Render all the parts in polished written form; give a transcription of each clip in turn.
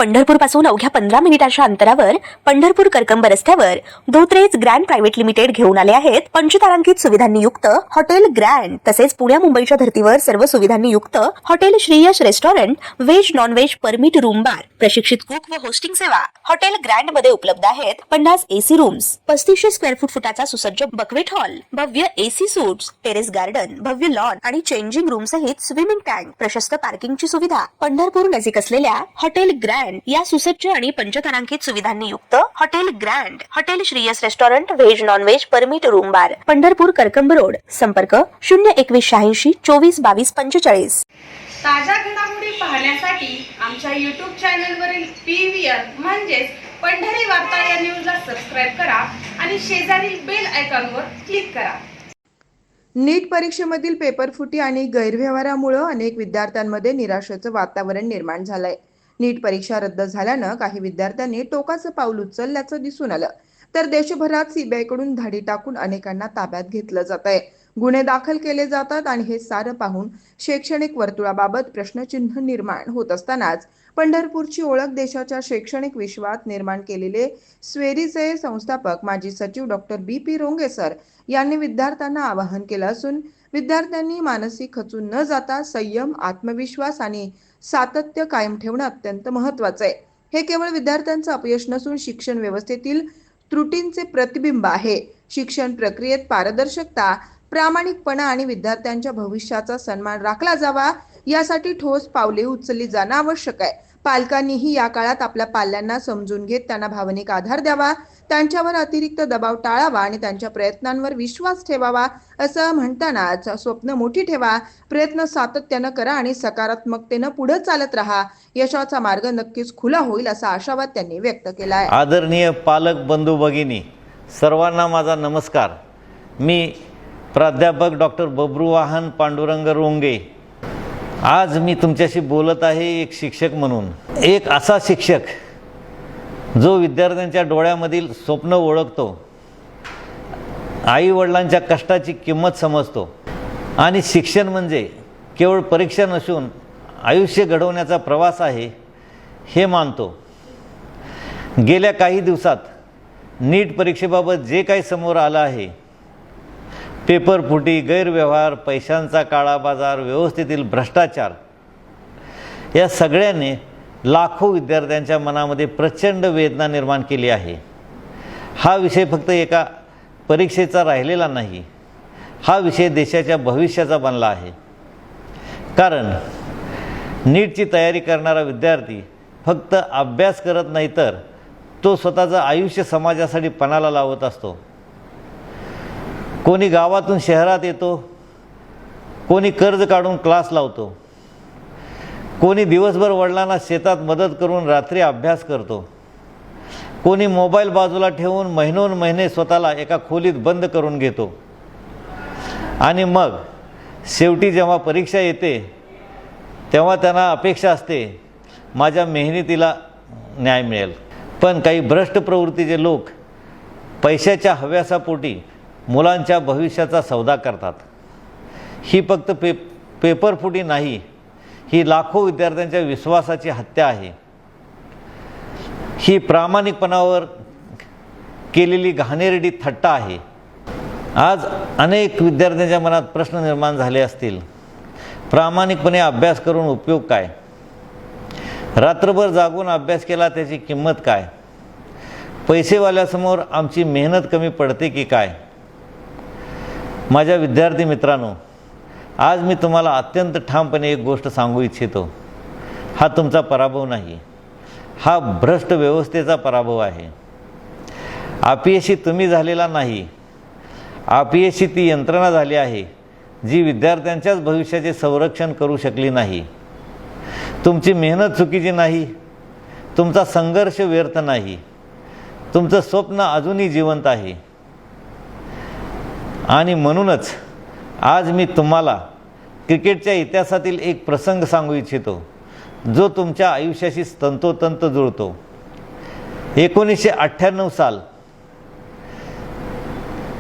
पंढरपूर पासून अवघ्या 15 मिनिटांच्या अंतरावर पंढरपूर करकंब रस्त्यावर धोत्रेज ग्रँड प्रायव्हेट लिमिटेड घेऊन आले आहेत पंचतारांकित सुविधांनी युक्त हॉटेल ग्रँड। तसेच पुण्या मुंबईच्या धर्तीवर सर्व सुविधांनी युक्त hotel Shriyash restaurant, veg non veg permit room bar, प्रशिक्षित कुक व होस्टिंग सेवा हॉटेल ग्रँड मध्ये उपलब्ध आहेत। 50 एसी रूम्स, 3500 स्क्वेअर फुटाचा सुसज्ज बकवेट हॉल, भव्य एसी सूट्स, टेरेस गार्डन, भव्य लॉन आणि चेंजिंग रूम सहित स्विमिंग टँक, प्रशस्त पार्किंगची सुविधा। पंढरपूर नजीक असलेल्या हॉटेल ग्रँड या सुसज्ज आणि पंचतारांकित सुविधांनी युक्त hotel grand, hotel Shriyas restaurant, veg non veg permit room बार, पंढरपूर करकंब रोड। संपर्क 02186 24 22 45। ताज्या घडामोडी पाहण्यासाठी आमच्या YouTube चॅनलवरील PVR म्हणजेच पंढरी वार्ता या न्यूजला सबस्क्राइब करा आणि शेजारील बेल आयकॉनवर क्लिक करा। नीट परीक्षेमधील पेपरफुटी आणि गैरव्यवहारामुळे अनेक विद्यार्थ्यांमध्ये निराशेचं वातावरण निर्माण झालंय। नीट परीक्षा रद्द झाल्यानं काही विद्यार्थ्यांनी टोकाचं पाऊल उचलल्याचं दिसून आलं, तर देशभरात सीबीआयकडून धाडी टाकून अनेकांना ताब्यात घेतलं जातंय, गुन्हे दाखल केले जातात आणि हे सारं पाहून शैक्षणिक वर्तुळाबाबत प्रश्नचिन्ह निर्माण होत असतानाच पंढरपूरची ओळख देशाच्या शैक्षणिक विश्वात निर्माण केलेले स्वेरीचे संस्थापक माजी सचिव डॉक्टर BP रोंगे सर यांनी विद्यार्थ्यांना आवाहन केलं असून विद्यार्थ्यांनी मानसिक खचून न जाता संयम, आत्मविश्वास आणि सातत्य कायम ठेवणं अत्यंत महत्त्वाचं आहे। हे केवळ विद्यार्थ्यांचं अपयश नसून शिक्षण व्यवस्थेतील त्रुटींचे प्रतिबिंब आहे। शिक्षण प्रक्रियेत पारदर्शकता, प्रामाणिकपणा आणि विद्यार्थ्यांच्या भविष्याचा सन्मान राखला जावा यासाठी ठोस पावले उचलली जाणं आवश्यक आहे। पालकांनीही या काळात आपल्या पाल्यांना समजून घेत त्यांना भावनिक आधार द्यावा, त्यांच्यावर अतिरिक्त दबाव टाळावा आणि त्यांच्या प्रयत्नांवर विश्वास ठेवावा। असं म्हणतानाच स्वप्न मोठी ठेवा, प्रयत्न सातत्यानं करा आणि सकारात्मकतेनं पुढे चालत राहा, यशाचा मार्ग नक्कीच खुला होईल असा आशावाद त्यांनी व्यक्त केला आहे। आदरणीय पालक बंधू भगिनी सर्वांना माझा नमस्कार। मी प्राध्यापक डॉक्टर बब्रुवाहन पांडुरंग रोंगे आज मी तुमच्याशी बोलत आहे एक शिक्षक म्हणून, एक असा शिक्षक जो विद्यार्थ्यांच्या डोळ्यामधील स्वप्न ओळखतो, आई वडिलांच्या कष्टाची किंमत समजतो आणि शिक्षण म्हणजे केवळ परीक्षा नसून आयुष्य घडवण्याचा प्रवास आहे हे मानतो। गेल्या काही दिवसात नीट परीक्षेबाबत जे काही समोर आलं आहे, पेपरफुटी, गैरव्यवहार, पैशांचा काळा बाजार, व्यवस्थेतील भ्रष्टाचार, या सगळ्याने लाखो विद्यार्थ्यांच्या मनामध्ये प्रचंड वेदना निर्माण केली आहे। हा विषय फक्त एका परीक्षेचा राहिलेला नाही, हा विषय देशाच्या भविष्याचा बनला आहे। कारण नीटची तयारी करणारा विद्यार्थी फक्त अभ्यास करत नाही, तर तो स्वतःचं आयुष्य समाजासाठी पणाला लावत असतो। कोणी गावातून शहरात येतो, कोणी कर्ज काढून क्लास लावतो, कोणी दिवसभर वडिलांना शेतात मदत करून रात्री अभ्यास करतो, कोणी मोबाईल बाजूला ठेवून महिनोन महिने स्वतःला एका खोलीत बंद करून घेतो आणि मग शेवटी जेव्हा परीक्षा येते तेव्हा त्यांना अपेक्षा असते माझ्या मेहनतीला न्याय मिळेल। पण काही भ्रष्ट प्रवृत्तीचे लोक पैशाच्या हव्यासापोटी मुलांच्या भविष्याचा सौदा करतात। ही फक्त पेपरफुटी नाही, ही लाखो विद्यार्थ्यांच्या विश्वासाची हत्या आहे। ही प्रामाणिकपणावर केलेली घाणेरडी थट्टा आहे। आज अनेक विद्यार्थ्यांच्या मनात प्रश्न निर्माण झाले असतील, प्रामाणिकपणे अभ्यास करून उपयोग काय? रात्रभर जागून अभ्यास केला त्याची किंमत काय? पैसेवाल्यासमोर आमची मेहनत कमी पडते की काय? माझ्या विद्यार्थी मित्रांनो, आज मी तुम्हाला अत्यंत ठामपणे एक गोष्ट सांगू इच्छितो। हा तुमचा पराभव नाही, हा भ्रष्ट व्यवस्थेचा पराभव आहे। अपयशी तुम्ही झालेला नाही, अपयशी ती यंत्रणा झाली आहे जी विद्यार्थ्यांच्याच भविष्याचे संरक्षण करू शकली नाही। तुमची मेहनत चुकीची नाही, तुमचा संघर्ष व्यर्थ नाही, तुमचं स्वप्न अजूनही जिवंत आहे। आणि म्हणूनच आज मी तुम्हाला क्रिकेटच्या इतिहासातील एक प्रसंग सांगू इच्छितो जो तुमच्या आयुष्याशी तंतोतंत जुळतो। 1998 साल,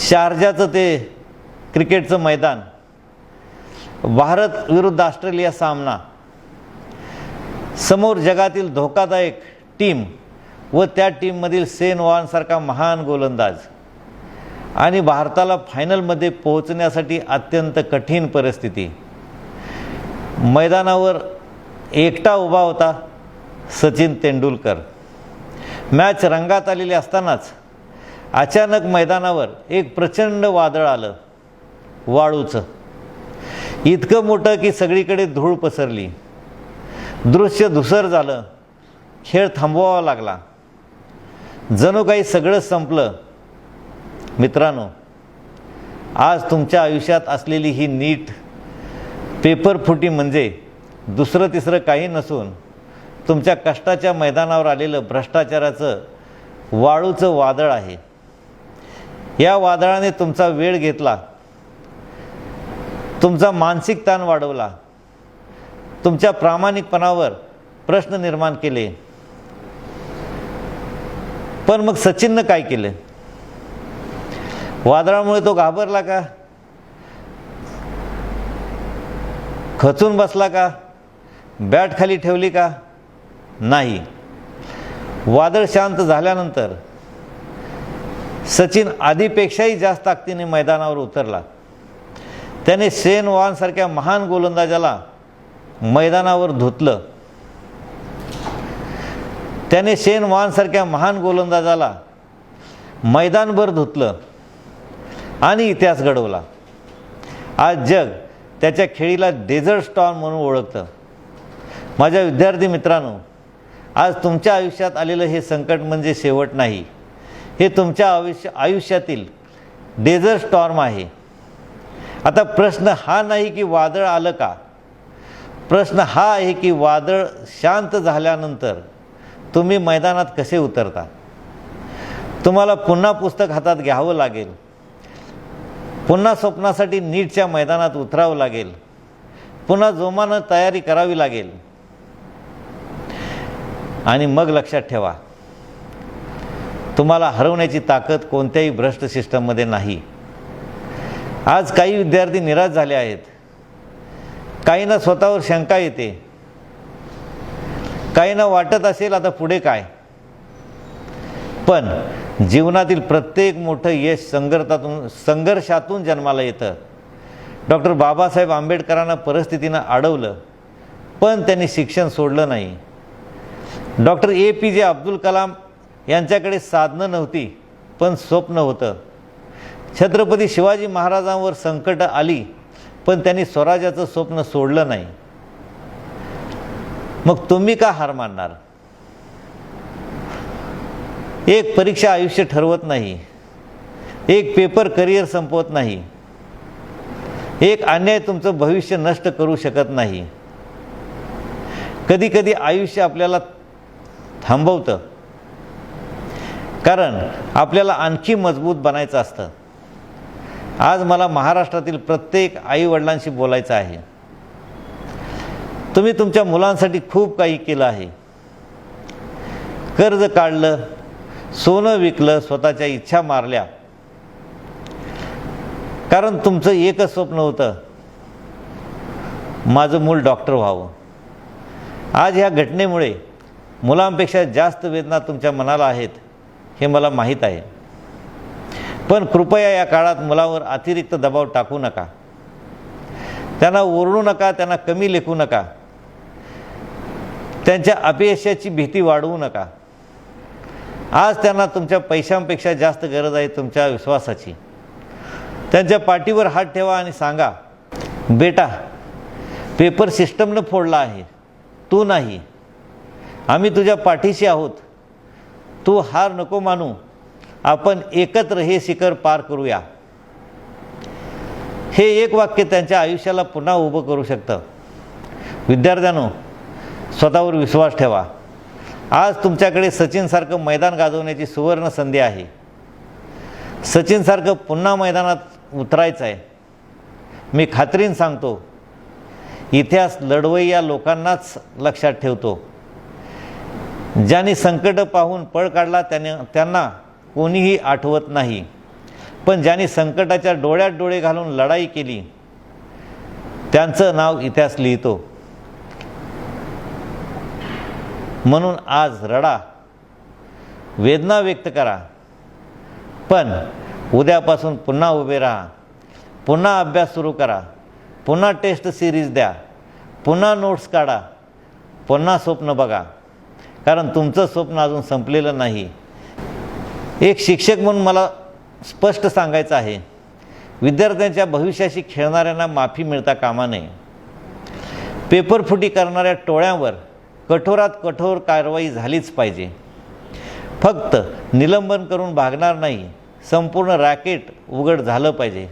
शारजाचं ते क्रिकेटचं मैदान, भारत विरुद्ध ऑस्ट्रेलिया सामना, समोर जगातील धोकादायक टीम व त्या टीममधील शेन वॉर्नसारखा महान गोलंदाज आणि भारताला फायनलमध्ये पोहोचण्यासाठी अत्यंत कठीण परिस्थिती. मैदानावर एकटा उभा होता सचिन तेंडुलकर. मॅच रंगात आलेली असतानाच अचानक मैदानावर एक प्रचंड वादळ आलं, वाळूचं. इतकं मोठं की सगळीकडे धूळ पसरली. दृश्य धुसर झालं. खेळ थांबवावा लागला. जणू काही सगळं संपलं. मित्रांनो, आज तुमच्या आयुष्यात असलेली ही नीट पेपरफुटी म्हणजे दुसरं तिसरं काही नसून तुमच्या कष्टाच्या मैदानावर आलेलं भ्रष्टाचाराचं वाळूचं वादळ आहे. या वादळाने तुमचा वेळ घेतला, तुमचा मानसिक ताण वाढवला, तुमच्या प्रामाणिकपणावर प्रश्न निर्माण केले. पण मग सचिननं काय केलं? वादळामुळे तो घाबरला का? खचून बसला का? बॅट खाली ठेवली का? नाही. वादळ शांत झाल्यानंतर सचिन आधीपेक्षाही जास्त ताकदीने मैदानावर उतरला. त्याने शेन वॉर्नसारख्या महान गोलंदाजाला मैदानावर धुतलं. त्याने शेन वॉर्नसारख्या महान गोलंदाजाला मैदानभर धुतलं आणि इतिहास घडवला. आज जग त्याच्या खेळीला डेझर्ट स्टॉर्म म्हणून ओळखतं. माझ्या विद्यार्थी मित्रांनो, आज तुमच्या आयुष्यात आलेलं हे संकट म्हणजे शेवट नाही. हे तुमच्या आयुष्यातील डेझर्ट स्टॉर्म आहे. आता प्रश्न हा नाही की वादळ आलं का? प्रश्न हा आहे की वादळ शांत झाल्यानंतर तुम्ही मैदानात कसे उतरता. तुम्हाला पुन्हा पुस्तक हातात घ्यावं लागेल. पुन्हा स्वप्नासाठी नीटच्या मैदानात उतरावं लागेल. पुन्हा जोमानं तयारी करावी लागेल. आणि मग लक्षात ठेवा, तुम्हाला हरवण्याची ताकद कोणत्याही भ्रष्ट सिस्टममध्ये नाही. आज काही विद्यार्थी निराश झाले आहेत. काहींना स्वतःवर शंका येते. काहींना वाटत असेल आता पुढे काय. पण जीवनातील प्रत्येक मोठं यश संघर्षातून जन्माला येतं. डॉक्टर बाबासाहेब आंबेडकरांना परिस्थितीनं अडवलं, पण त्यांनी शिक्षण सोडलं नाही. डॉक्टर APJ अब्दुल कलाम यांच्याकडे साधनं नव्हती, पण स्वप्न होतं. छत्रपती शिवाजी महाराजांवर संकट आली, पण त्यांनी स्वराज्याचं स्वप्न सोडलं नाही. मग तुम्ही का हार मानणार? एक परीक्षा आयुष्य ठरवत नाही. एक पेपर करिअर संपवत नाही. एक अन्याय तुमचं भविष्य नष्ट करू शकत नाही. कधी कधी आयुष्य आपल्याला थांबवतं, कारण आपल्याला आणखी मजबूत बनायचं असतं. आज मला महाराष्ट्रातील प्रत्येक आईवडिलांशी बोलायचं आहे. तुम्ही तुमच्या मुलांसाठी खूप काही केलं आहे. कर्ज काढलं, सोनं विकलं, स्वतःच्या इच्छा मारल्या, कारण तुमचं एकच स्वप्न होतं, माझं मूल डॉक्टर व्हावं. आज ह्या घटनेमुळे मुलांपेक्षा जास्त वेदना तुमच्या मनाला आहेत हे मला माहीत आहे. पण कृपया या काळात मुलावर अतिरिक्त दबाव टाकू नका. त्यांना ओरडू नका, त्यांना कमी लेखू नका, त्यांच्या अपयशाची भीती वाढवू नका. आज त्यांना तुमच्या पैशांपेक्षा जास्त गरज आहे तुमच्या विश्वासाची. त्यांच्या पाठीवर हात ठेवा आणि सांगा, बेटा, पेपर सिस्टमनं फोडला आहे, तू नाही. आम्ही तुझ्या पाठीशी आहोत. तू हार नको मानू. आपण एकत्र हे शिखर पार करूया. हे एक वाक्य त्यांच्या आयुष्याला पुन्हा उभं करू शकतं. विद्यार्थ्यांनो, स्वतःवर विश्वास ठेवा. आज तुमच्याकडे सचिनसारखं मैदान गाजवण्याची सुवर्ण संधी आहे. सचिनसारखं पुन्हा मैदानात उतरायचं आहे. मी खात्रीने सांगतो, इतिहास लढवय्या लोकांनाच लक्षात ठेवतो. ज्यांनी संकट पाहून पळ काढला त्यांना कोणीही आठवत नाही, पण ज्यांनी संकटाच्या डोळ्यात डोळे घालून लढाई केली त्यांचं नाव इतिहास लिहितो. म्हणून आज रडा, वेदना व्यक्त करा, पण उद्यापासून पुन्हा उभे राहा, पुन्हा अभ्यास सुरू करा, पुन्हा टेस्ट सिरीज द्या, पुन्हा नोट्स काढा, पुन्हा स्वप्न बघा, कारण तुमचं स्वप्न अजून संपलेलं नाही. एक शिक्षक म्हणून मला स्पष्ट सांगायचं आहे, विद्यार्थ्यांच्या भविष्याशी खेळणाऱ्यांना माफी मिळता कामा नये. पेपरफुटी करणाऱ्या टोळ्यांवर कठोरात कठोर कारवाई झालीच पाहिजे. फक्त निलंबन करून भागणार नाही, संपूर्ण रॅकेट उघड झालं पाहिजे.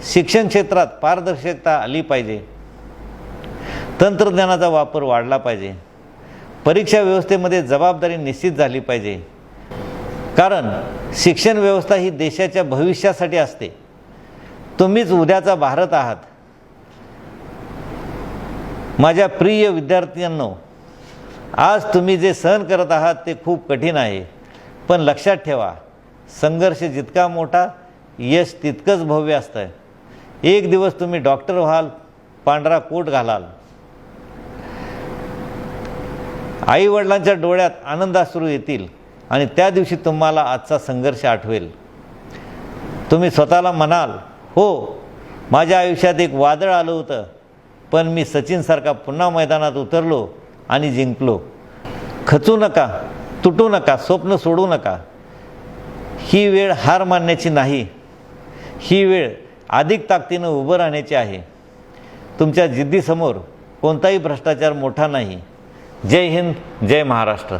शिक्षण क्षेत्रात पारदर्शकता आली पाहिजे. तंत्रज्ञानाचा वापर वाढला पाहिजे. परीक्षा व्यवस्थेमध्ये जबाबदारी निश्चित झाली पाहिजे, कारण शिक्षण व्यवस्था ही देशाच्या भविष्यासाठी असते. तुम्हीच उद्याचा भारत आहात. माझ्या प्रिय विद्यार्थ्यांनो, आज तुम्ही जे सहन करत आहात ते खूप कठीण आहे, पण लक्षात ठेवा, संघर्ष जितका मोठा यश तितकंच भव्य असतं. एक दिवस तुम्ही डॉक्टर व्हाल, पांढरा कोट घालाल, आईवडिलांच्या डोळ्यात आनंदाश्रू येतील आणि त्या दिवशी तुम्हाला आजचा संघर्ष आठवेल. तुम्ही स्वतःला म्हणाल, हो, माझ्या आयुष्यात एक वादळ आलं होतं, पण मी सचिनसारखा पुन्हा मैदानात उतरलो आणि जिंकलो. खचू नका, तुटू नका, स्वप्न सोडू नका. ही वेळ हार मानण्याची नाही, ही वेळ अधिक ताकदीनं उभं राहण्याची आहे. तुमच्या जिद्दीसमोर कोणताही भ्रष्टाचार मोठा नाही. जय हिंद, जय महाराष्ट्र.